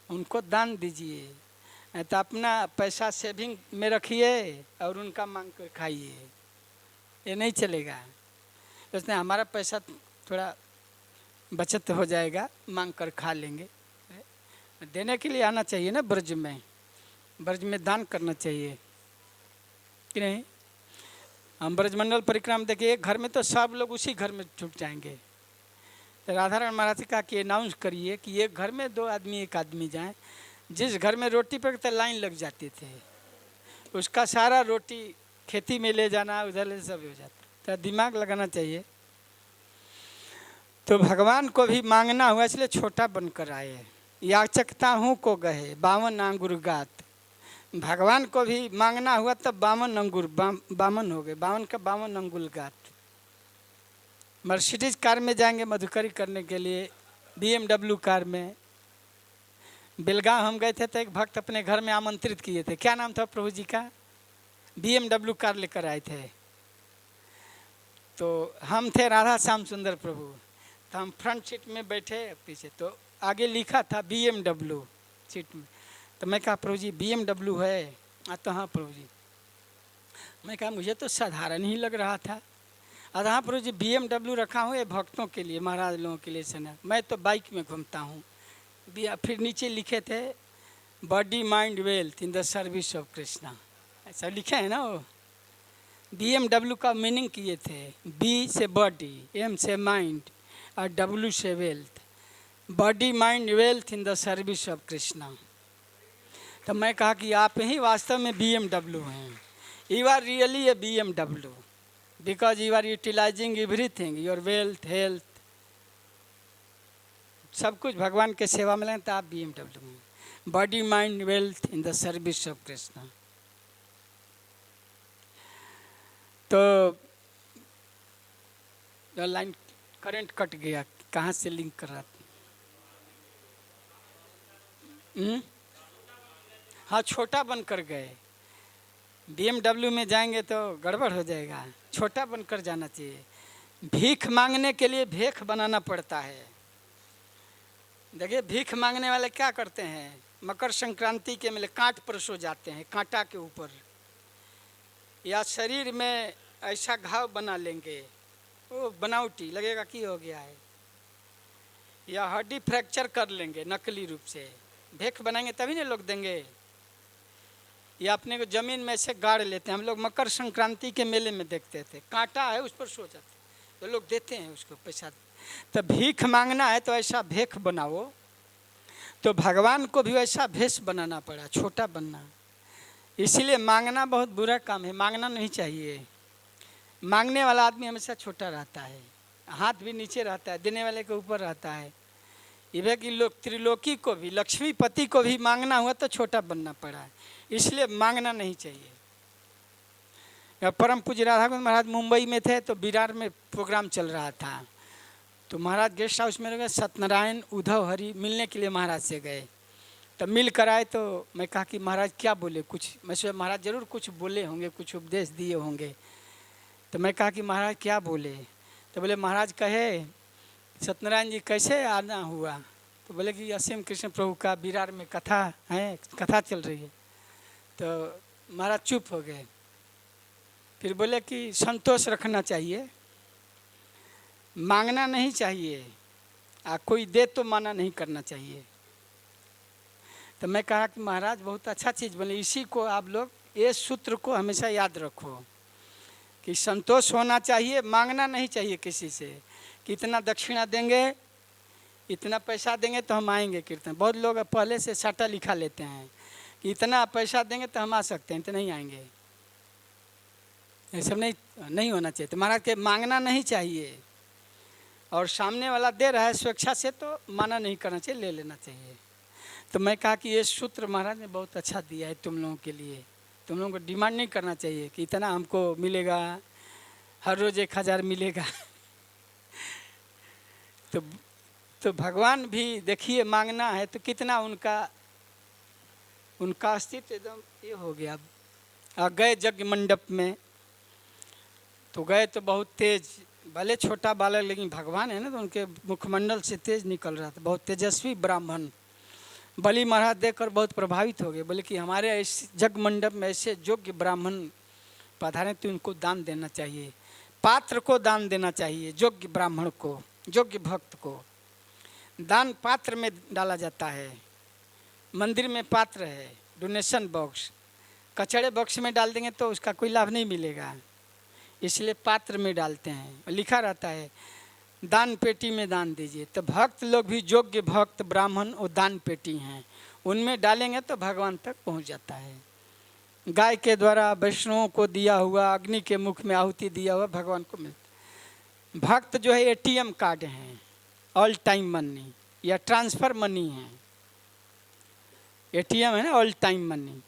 उनको दान दीजिए, तो अपना पैसा सेविंग में रखिए और उनका मांग कर खाइए, ये नहीं चलेगा। उसने हमारा पैसा थोड़ा बचत हो जाएगा, मांग कर खा लेंगे। देने के लिए आना चाहिए ना, ब्रज में दान करना चाहिए कि नहीं। हम ब्रजमंडल परिक्रमा देखिए, एक घर में तो सब लोग उसी घर में छूट जाएंगे। तो राधाराम महाराज ने कहा कि अनाउंस करिए कि एक घर में 2 आदमी 1 आदमी जाएं। जिस घर में रोटी पकते लाइन लग जाती थे, उसका सारा रोटी खेती में ले जाना, उधर सब हो जाता। तो दिमाग लगाना चाहिए। तो भगवान को भी मांगना हुआ, इसलिए छोटा बनकर आए। याचकता हूँ को गए 52 अंगुर गात। भगवान को भी मांगना हुआ तब 52 अंगुर 52 हो गए, 52 का 52 अंगुल गात। मर्सिडीज कार में जाएंगे मधुकरी करने के लिए, BMW कार में। बेलगांव हम गए थे तो एक भक्त अपने घर में आमंत्रित किए थे, क्या नाम था प्रभु जी का, BMW कार लेकर आए थे। तो हम थे राधा श्याम सुंदर प्रभु, तो हम फ्रंट सीट में बैठे, पीछे तो आगे लिखा था BMW सीट में। तो मैं कहा प्रभु जी BMW है? तो हाँ प्रभु जी। मैं कहा मुझे तो साधारण ही लग रहा था। हाँ प्रभु जी BMW रखा हूँ, ये भक्तों के लिए, महाराज लोगों के लिए सुना, मैं तो बाइक में घूमता हूँ। फिर नीचे लिखे थे body mind wealth in the service of Krishna, ऐसा लिखे है ना। वो BMW का मीनिंग किए थे, B से बॉडी, M से माइंड और W से wealth. Body mind wealth in the service of Krishna. तो मैं कहा कि आप ही वास्तव में BMW हैं, you are really a BMW, because you are utilizing everything, your wealth, health, सब कुछ भगवान के सेवा में लें, तो आप BMW में। Body mind wealth in the service of Krishna. तो लाइन करंट कट गया, कहाँ से लिंक कर रहा था? हाँ, छोटा बनकर गए। BMW में जाएंगे तो गड़बड़ हो जाएगा, छोटा बनकर जाना चाहिए। भीख मांगने के लिए भेख बनाना पड़ता है। देखिए भीख मांगने वाले क्या करते हैं, मकर संक्रांति के मेले कांट पर सो जाते हैं, कांटा के ऊपर, या शरीर में ऐसा घाव बना लेंगे, वो बनावटी लगेगा कि हो गया है, या हड्डी फ्रैक्चर कर लेंगे नकली रूप से। भेख बनाएंगे तभी ना लोग देंगे। या अपने को जमीन में से गाड़ लेते हैं। हम लोग मकर संक्रांति के मेले में देखते थे, कांटा है उस पर सो जाते, तो लोग देते हैं उसको पैसा। तो भीख मांगना है तो ऐसा भेख बनाओ। तो भगवान को भी वैसा भेष बनाना पड़ा, छोटा बनना। इसीलिए मांगना बहुत बुरा काम है, मांगना नहीं चाहिए। मांगने वाला आदमी हमेशा छोटा रहता है। हाथ भी नीचे रहता है, देने वाले के ऊपर रहता है। ये कि लोग त्रिलोकी को भी, लक्ष्मीपति को भी मांगना हुआ तो छोटा बनना पड़ा है, इसलिए मांगना नहीं चाहिए। परम पूज्य राधा गोविंद महाराज मुंबई में थे तो विरार में प्रोग्राम चल रहा था, तो महाराज गेस्ट हाउस में गए, सत्यनारायण उद्धव हरि मिलने के लिए महाराज से गए। तब मिल कर आए तो मैं कहा कि महाराज क्या बोले, कुछ मैं सोचा महाराज जरूर कुछ बोले होंगे, कुछ उपदेश दिए होंगे। तो मैं कहा कि महाराज क्या बोले, तो बोले महाराज कहे सत्यनारायण जी कैसे आना हुआ, तो बोले कि असीम कृष्ण प्रभु का विरार में कथा है, कथा चल रही है। तो महाराज चुप हो गए, फिर बोले कि संतोष रखना चाहिए, मांगना नहीं चाहिए, कोई दे तो माना नहीं करना चाहिए। तो मैं कहा कि महाराज बहुत अच्छा चीज़ बोले, इसी को आप लोग इस सूत्र को हमेशा याद रखो कि संतोष होना चाहिए, मांगना नहीं चाहिए किसी से कि इतना दक्षिणा देंगे, इतना पैसा देंगे तो हम आएंगे कीर्तन। बहुत लोग पहले से सट्टा लिखा लेते हैं कि इतना पैसा देंगे तो हम आ सकते हैं, तो नहीं आएंगे। ये सब नहीं होना चाहिए। तो महाराज के मांगना नहीं चाहिए, और सामने वाला दे रहा है स्वेच्छा से तो माना नहीं करना चाहिए, ले लेना चाहिए। तो मैं कहा कि ये सूत्र महाराज ने बहुत अच्छा दिया है तुम लोगों के लिए, तुम लोगों को डिमांड नहीं करना चाहिए कि इतना हमको मिलेगा, हर रोज़ 1000 मिलेगा। तो भगवान भी देखिए मांगना है तो कितना उनका अस्तित्व एकदम ये हो गया। गए यज्ञ मंडप में तो गए तो बहुत तेज, भले छोटा बालक लेकिन भगवान है ना, तो उनके मुखमंडल से तेज निकल रहा था, बहुत तेजस्वी ब्राह्मण। बलि महाराज देखकर बहुत प्रभावित हो गए, बोले कि हमारे ऐसे जग मंडप में ऐसे योग्य ब्राह्मण पधारे तो उनको दान देना चाहिए, पात्र को दान देना चाहिए, योग्य ब्राह्मण को, योग्य भक्त को। दान पात्र में डाला जाता है, मंदिर में पात्र है, डोनेशन बॉक्स, कचड़े बॉक्स में डाल देंगे तो उसका कोई लाभ नहीं मिलेगा, इसलिए पात्र में डालते हैं। लिखा रहता है दान पेटी में दान दीजिए। तो भक्त लोग भी योग्य भक्त ब्राह्मण वो दान पेटी हैं, उनमें डालेंगे तो भगवान तक पहुंच जाता है। गाय के द्वारा वैष्णवों को दिया हुआ, अग्नि के मुख में आहुति दिया हुआ भगवान को मिलता। भक्त जो है ATM कार्ड हैं, ऑल टाइम मनी या ट्रांसफ़र मनी है। ATM है ना, ऑल टाइम मनी।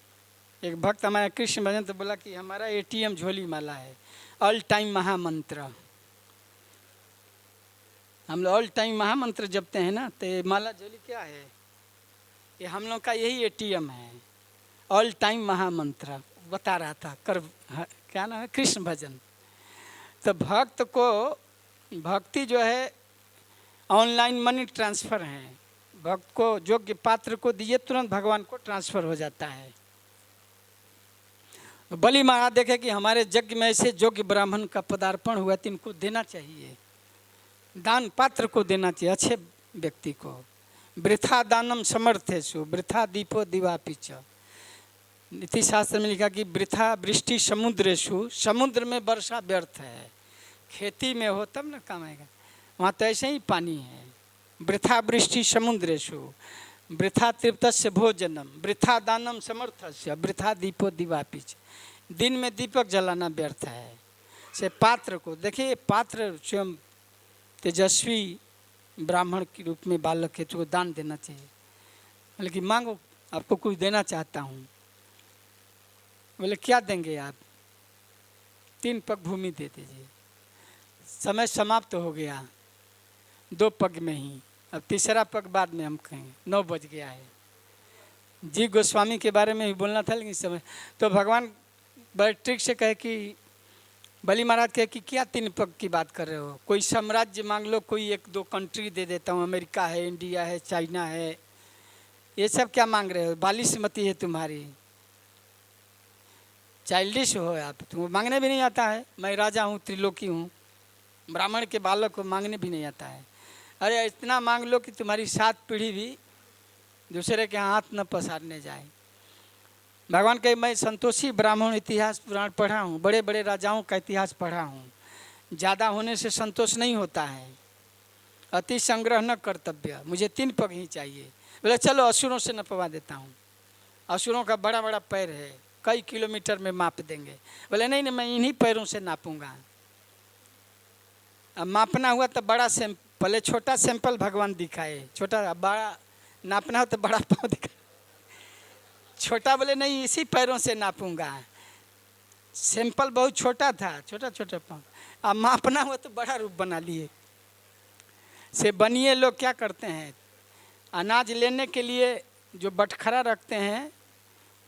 एक भक्त हमारा कृष्ण भजन तो बोला कि हमारा ATM झोली माला है, ऑल टाइम महामंत्र। हम लोग ऑल टाइम महामंत्र जपते हैं ना, तो ये माला झोली क्या है, ये हम लोग का यही ATM है, ऑल टाइम महामंत्र। बता रहा था कर क्या नाम है, कृष्ण भजन। तो भक्त को भक्ति जो है ऑनलाइन मनी ट्रांसफ़र है, भक्त को योग्य पात्र को दिए तुरंत भगवान को ट्रांसफ़र हो जाता है। बलि महाराज देखे कि हमारे यज्ञ में ऐसे योग्य ब्राह्मण का पदार्पण हुआ तो इनको देना चाहिए, दान पात्र को देना चाहिए, अच्छे व्यक्ति को। वृथा दानम समर्थेषु वृथा दीपो दिवापि च। नीति शास्त्र में लिखा कि वृथा वृष्टि समुद्रेषु, समुद्र में वर्षा व्यर्थ है, खेती में हो तब न कमाएगा, वहाँ तो ऐसे ही पानी है। वृथा वृष्टि समुद्रेषु वृथा तृप्तस्य भोजनम वृथा दानम समर्थस्य वृथा दीपो दिवापि च। दिन में दीपक जलाना व्यर्थ है। से पात्र को देखिए, पात्र स्वयं तेजस्वी ब्राह्मण के रूप में बालक है तो दान देना चाहिए। बोले कि मांगो, आपको कुछ देना चाहता हूँ। बोले क्या देंगे आप? 3 पग भूमि दे दीजिए। समय समाप्त हो गया 2 पग में ही, अब तीसरा पग बाद में हम कहेंगे, 9 बज गया है। जी गोस्वामी के बारे में ही बोलना था लेकिन समय, तो भगवान बड़े ट्रिक से कहे कि बलि महाराज कहे कि क्या 3 पग की बात कर रहे हो, कोई साम्राज्य मांग लो, कोई 1-2 कंट्री दे देता हूँ, अमेरिका है, इंडिया है, चाइना है, ये सब क्या मांग रहे हो? बालिशमती है तुम्हारी, चाइल्डिश हो आप, तुमको मांगने भी नहीं आता है। मैं राजा हूँ, त्रिलोकी हूँ, ब्राह्मण के बालक को मांगने भी नहीं आता है। अरे इतना मांग लो कि तुम्हारी 7 पीढ़ी भी दूसरे के हाथ न पसारने जाए। भगवान कहे मैं संतोषी ब्राह्मण, इतिहास पुराण पढ़ा हूँ, बड़े बड़े राजाओं का इतिहास पढ़ा हूँ, ज़्यादा होने से संतोष नहीं होता है, अति संग्रह न कर्तव्य, मुझे 3 पग ही चाहिए। बोले चलो असुरों से नपवा देता हूँ, असुरों का बड़ा बड़ा पैर है, कई किलोमीटर में माप देंगे। बोले नहीं नहीं, मैं इन्हीं पैरों से नापूंगा। अब मापना हुआ तो बड़ा पहले छोटा सैंपल भगवान दिखाए, छोटा, अब बड़ा नापना हो तो बड़ा पाँव दिखाए। छोटा बोले नहीं इसी पैरों से नापूंगा, सैंपल बहुत छोटा था, छोटा छोटा पाँव। अब मापना हुआ तो बड़ा रूप बना लिए। से बनिए लोग क्या करते हैं, अनाज लेने के लिए जो बटखरा रखते हैं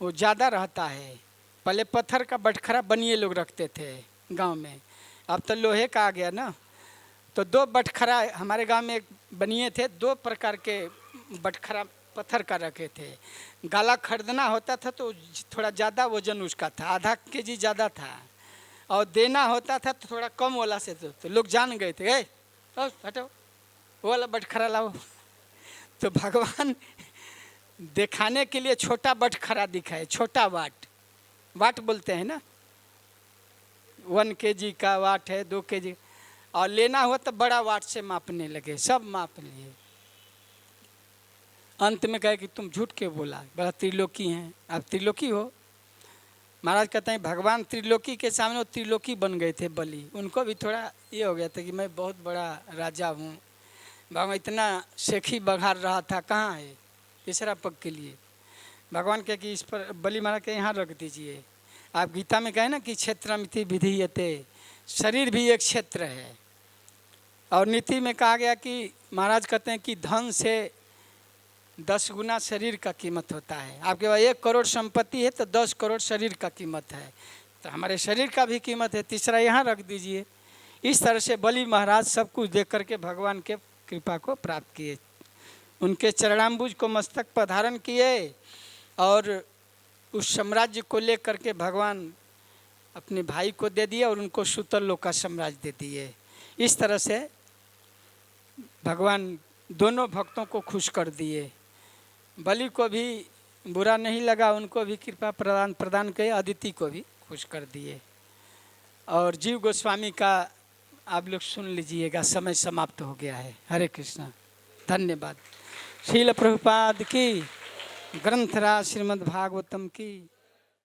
वो ज़्यादा रहता है। पहले पत्थर का बटखरा बनिए लोग रखते थे गांव में, अब तो लोहे का आ गया ना। तो 2 बटखरा हमारे गांव में एक बनिए थे, 2 प्रकार के बटखरा पत्थर का रखे थे। गाला खरीदना होता था तो थोड़ा ज़्यादा वजन उसका था, आधा केजी ज़्यादा था, और देना होता था तो थोड़ा कम वाला से। तो लोग जान गए थे, हटो वो वाला बटखरा लाओ। तो भगवान दिखाने के लिए छोटा बटखरा दिखाए, छोटा वाट बोलते हैं ना, 1 केजी का वाट है, 2 केजी, और लेना हुआ तो बड़ा वाट से मापने लगे, सब माप लिए। अंत में कहे कि तुम झूठ क्यों बोला, बड़ा त्रिलोकी हैं, आप त्रिलोकी हो। महाराज कहते हैं भगवान त्रिलोकी के सामने वो त्रिलोकी बन गए थे बलि, उनको भी थोड़ा ये हो गया था कि मैं बहुत बड़ा राजा हूँ। भगवान इतना शेखी बघार रहा था, कहाँ है तीसरा पग के लिए। भगवान कहे कि इस पर बलि महाराज के यहाँ रख दीजिए। आप गीता में कहे ना कि क्षेत्रमिति विधीयते, शरीर भी एक क्षेत्र है। और नीति में कहा गया कि महाराज कहते हैं कि धन से 10 गुना शरीर का कीमत होता है। आपके पास 1 करोड़ संपत्ति है तो 10 करोड़ शरीर का कीमत है, तो हमारे शरीर का भी कीमत है, तीसरा यहाँ रख दीजिए। इस तरह से बलि महाराज सब कुछ देख करके भगवान के कृपा को प्राप्त किए, उनके चरणाम्बुज को मस्तक पर धारण किए, और उस साम्राज्य को लेकर के भगवान अपने भाई को दे दिए और उनको सूतल लोक का साम्राज्य दे दिए। इस तरह से भगवान दोनों भक्तों को खुश कर दिए। बलि को भी बुरा नहीं लगा, उनको भी कृपा प्रदान किए, अदिति को भी खुश कर दिए। और जीव गोस्वामी का आप लोग सुन लीजिएगा, समय समाप्त हो गया है। हरे कृष्णा, धन्यवाद। श्रील प्रभुपाद की, ग्रंथराज श्रीमद् भागवतम की।